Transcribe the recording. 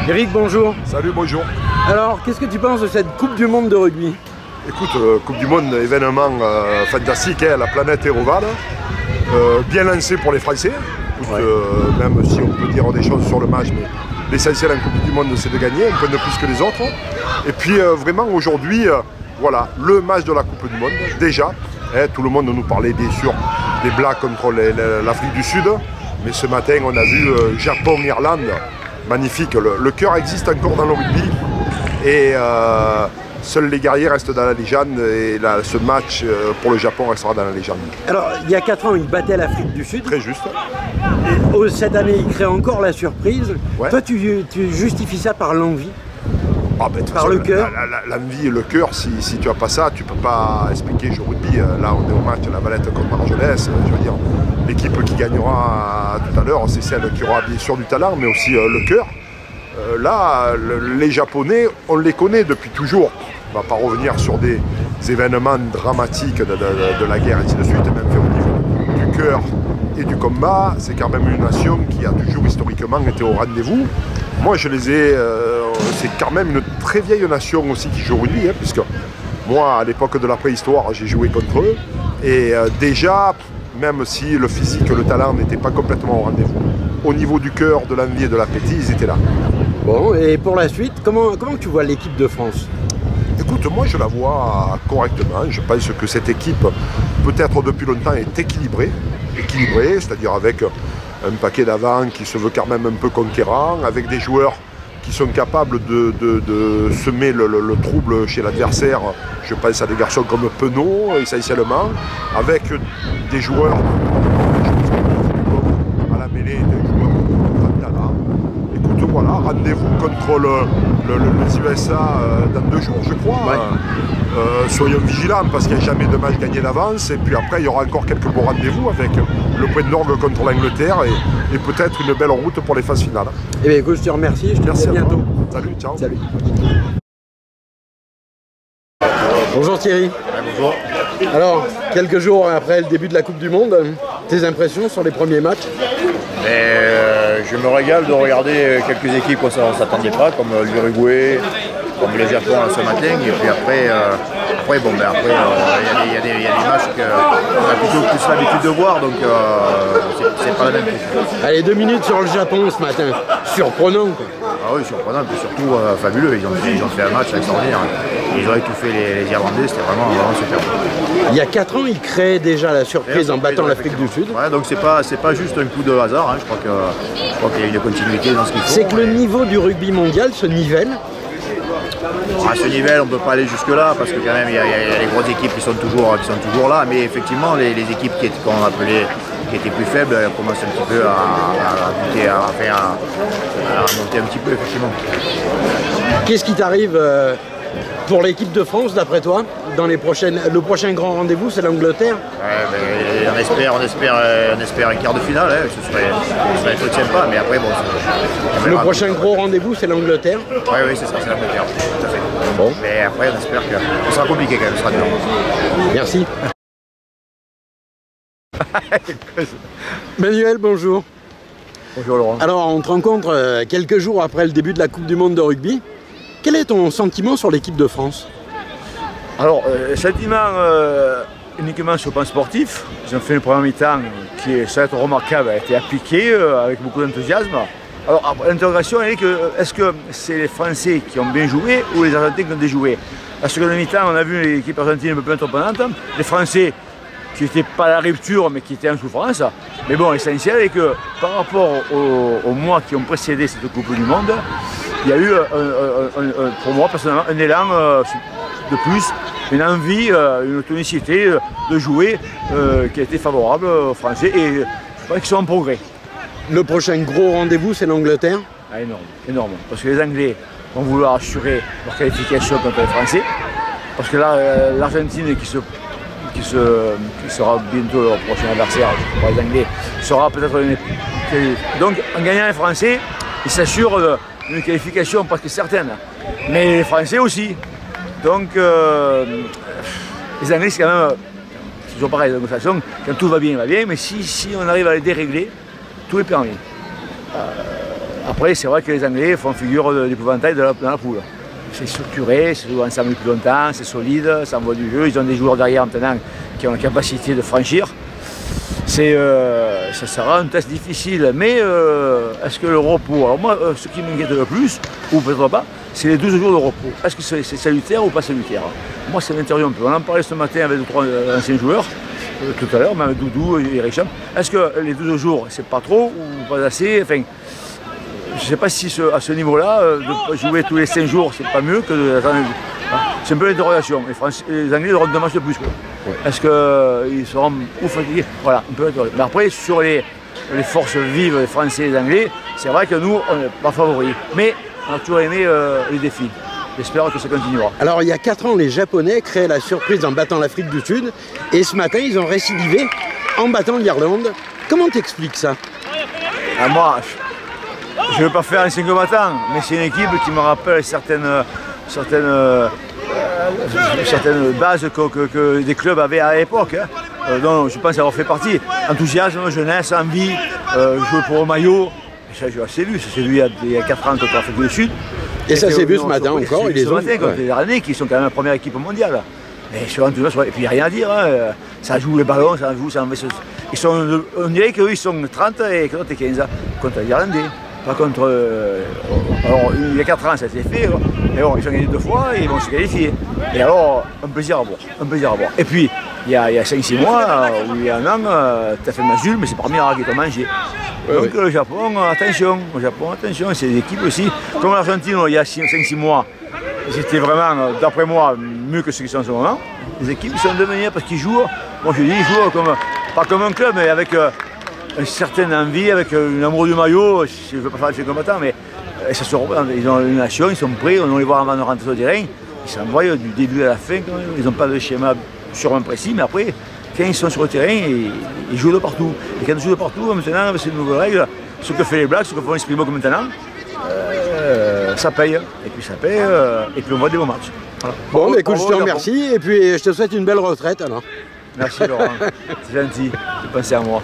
Eric, bonjour. Salut, bonjour. Alors, qu'est-ce que tu penses de cette Coupe du Monde de rugby? Écoute, Coupe du Monde, événement fantastique, hein, la planète est ovale, bien lancé pour les Français, même si on peut dire des choses sur le match, mais l'essentiel en Coupe du Monde c'est de gagner, un point de plus que les autres. Et puis vraiment aujourd'hui, voilà, le match de la Coupe du Monde, déjà, hein, tout le monde nous parlait bien sûr des Blacks contre l'Afrique du Sud, mais ce matin on a vu Japon-Irlande, magnifique, le cœur existe encore dans le rugby, et seuls les guerriers restent dans la légende, et là, ce match pour le Japon restera dans la légende. Alors, il y a 4 ans, il battait l'Afrique du Sud. Très juste. Et cette année, il crée encore la surprise. Ouais. Toi, tu justifies ça par l'envie, par le cœur. L'envie et le cœur, si tu n'as pas ça, tu ne peux pas expliquer jouer au rugby. Là, on est au match de la Valette contre Marjolaine. Je veux dire, l'équipe qui gagnera tout à l'heure, c'est celle qui aura bien sûr du talent, mais aussi le cœur. Là, les Japonais, on les connaît depuis toujours. On ne va pas revenir sur des événements dramatiques de la guerre et ainsi de suite, même fait au niveau du cœur et du combat. C'est quand même une nation qui a toujours historiquement été au rendez-vous. Moi, je les ai... c'est quand même une très vieille nation aussi qui joue au rugby, hein, puisque moi, à l'époque de la préhistoire, j'ai joué contre eux. Et déjà, même si le physique, le talent n'étaient pas complètement au rendez-vous, au niveau du cœur, de l'envie et de l'appétit, ils étaient là. Bon, et pour la suite, comment tu vois l'équipe de France? Écoute, moi je la vois correctement. Je pense que cette équipe, peut-être depuis longtemps, est équilibrée, c'est-à-dire avec un paquet d'avant qui se veut quand même un peu conquérant, avec des joueurs qui sont capables de semer le trouble chez l'adversaire. Je pense à des garçons comme Penaud, essentiellement, avec des joueurs à la mêlée, des joueurs de talent. Écoute, voilà, rendez-vous contre les USA dans 2 jours, je crois. Ouais. Soyons vigilants parce qu'il n'y a jamais de match gagné d'avance. Et puis après, il y aura encore quelques beaux rendez-vous avec le point d'orgue contre l'Angleterre et peut-être une belle route pour les phases finales. Eh bien, écoute, je te remercie. Je te dis à bientôt. Salut, ciao. Salut. Bonjour Thierry. Ouais, bonjour. Alors, quelques jours après le début de la Coupe du Monde, tes impressions sur les premiers matchs? Je me régale de regarder quelques équipes qu'on ne s'attendait pas, comme l'Uruguay, comme le Japon ce matin. Et puis après, il y a des matchs qu'on a plutôt plus l'habitude de voir, donc c'est pas la même chose. Allez, 2 minutes sur le Japon ce matin. Surprenant, quoi. Ah oui, surprenant, et surtout fabuleux. Ils ont fait un match extraordinaire. Ils ont étouffé les Irlandais, c'était vraiment super. Il y a 4 ans, ils créaient déjà la surprise en battant l'Afrique du Sud. Ouais, donc c'est pas juste un coup de hasard, hein. Je crois qu'il y a une continuité dans ce qu'ils font. C'est que le niveau du rugby mondial se nivelle. À ce niveau, on ne peut pas aller jusque-là parce que quand même il y a les grosses équipes qui sont toujours là, mais effectivement les équipes qu'on appelait qui étaient plus faibles commencent un petit peu à monter un petit peu, effectivement. Qu'est-ce qui t'arrive pour l'équipe de France d'après toi dans le prochain grand rendez-vous, c'est l'Angleterre? Ouais, on espère un quart de finale, hein. Ce serait un truc sympa, mais après bon. Le prochain gros rendez-vous, c'est l'Angleterre? Oui, c'est ça, c'est l'Angleterre, tout à fait. Bon. Mais après, on espère que ce sera compliqué quand même, ce sera dur. Merci. Manuel, bonjour. Bonjour Laurent. Alors, on te rencontre quelques jours après le début de la Coupe du Monde de rugby. Quel est ton sentiment sur l'équipe de France? Alors, sentiment uniquement sur le plan sportif. Ils ont fait une première mi-temps qui est certes remarquable, a été appliquée avec beaucoup d'enthousiasme. Alors, l'intégration, est-ce que c'est les Français qui ont bien joué ou les Argentins qui ont déjoué? La seconde mi-temps, on a vu l'équipe argentine un peu plus entreprenante. Les Français qui n'étaient pas à la rupture mais qui étaient en souffrance. Mais bon, l'essentiel est que par rapport aux mois qui ont précédé cette Coupe du Monde, il y a eu, pour moi personnellement, un élan de plus, une envie, une tonicité de jouer qui a été favorable aux Français et je crois qu'ils sont en progrès. Le prochain gros rendez-vous, c'est l'Angleterre? Ah, énorme. Parce que les Anglais vont vouloir assurer leur qualification contre les Français. Parce que là, l'Argentine qui sera bientôt leur prochain adversaire pour les Anglais, sera peut-être une... Donc en gagnant les Français, ils s'assurent une qualification presque certaine. Mais les Français aussi. Donc Les Anglais, c'est quand même, c'est toujours pareil, de toute façon, quand tout va bien, mais si on arrive à les dérégler, tout est permis. Après, c'est vrai que les Anglais font figure d'épouvantail dans la poule. C'est structuré, c'est joué ensemble depuis longtemps, c'est solide, ça envoie du jeu, ils ont des joueurs derrière maintenant qui ont la capacité de franchir. Ça sera un test difficile, mais est-ce que le repos, alors moi ce qui m'inquiète le plus, ou peut-être pas, c'est les 12 jours de repos. Est-ce que c'est salutaire ou pas salutaire? Moi ça m'intéresse un peu. On en parlait ce matin avec 2-3 anciens joueurs, tout à l'heure, même Doudou et Richam. Est-ce que les 12 jours c'est pas trop ou pas assez? Enfin, je ne sais pas si à ce niveau-là, de jouer tous les 5 jours, c'est pas mieux que de... C'est un peu l'interrogation. Les Anglais auront 2 matchs de plus. Ouais. Est-ce qu'ils seront ou fatigués? Voilà, un peu. Mais après, sur les forces vives des Français et des Anglais, c'est vrai que nous, on n'est pas favoris. Mais on a toujours aimé les défis. J'espère que ça continuera. Alors, il y a 4 ans, les Japonais créaient la surprise en battant l'Afrique du Sud. Et ce matin, ils ont récidivé en battant l'Irlande. Comment t'expliques ça? Moi, je ne veux pas faire un 5 combattant, mais c'est une équipe qui me rappelle certaines bases que des clubs avaient à l'époque. Donc je pense avoir fait partie. Enthousiasme, jeunesse, envie, jouer pour le maillot. Ça, je l'ai vu, ça s'est vu il y a 4 ans contre l'Afrique du Sud. Et ça s'est vu ce matin encore. Ce matin contre les Irlandais qui sont quand même la première équipe mondiale. Et puis il n'y a rien à dire. Ça joue les ballons, ça joue, ça on dirait qu'eux ils sont 30 et que l'autre est 15 contre les Irlandais. Par contre, alors, il y a 4 ans, ça s'est fait, mais bon, ils ont gagné 2 fois et ils vont se qualifier. Et alors, un plaisir à voir, Et puis, il y a 5-6 mois, où il y a un an, tu as fait Mazul, mais c'est parmi les qui t'ont mangé. Donc le Japon, attention, c'est des équipes aussi. Comme l'Argentine, il y a 5-6 mois, c'était vraiment, d'après moi, mieux que ceux qui sont en ce moment. Les équipes sont devenues parce qu'ils jouent, moi je dis, ils jouent pas comme un club, mais avec une certaine envie, avec un amour du maillot. Je ne veux pas faire le combattant, mais ça se reprend. Ils ont une nation, ils sont prêts, on les voit avant de rentrer sur le terrain. Ils s'envoient du début à la fin, ils n'ont pas de schéma sûrement précis, mais après, quand ils sont sur le terrain, ils jouent de partout. Et quand ils jouent de partout, maintenant, avec ces nouvelles règles, ce que fait les Blacks, ce que font les Springboks maintenant, ça paye. Et puis ça paye, et puis on voit des bons matchs. Voilà. Bon, mais écoute, je te remercie, et puis je te souhaite une belle retraite alors. Merci Laurent, c'est gentil de penser à moi.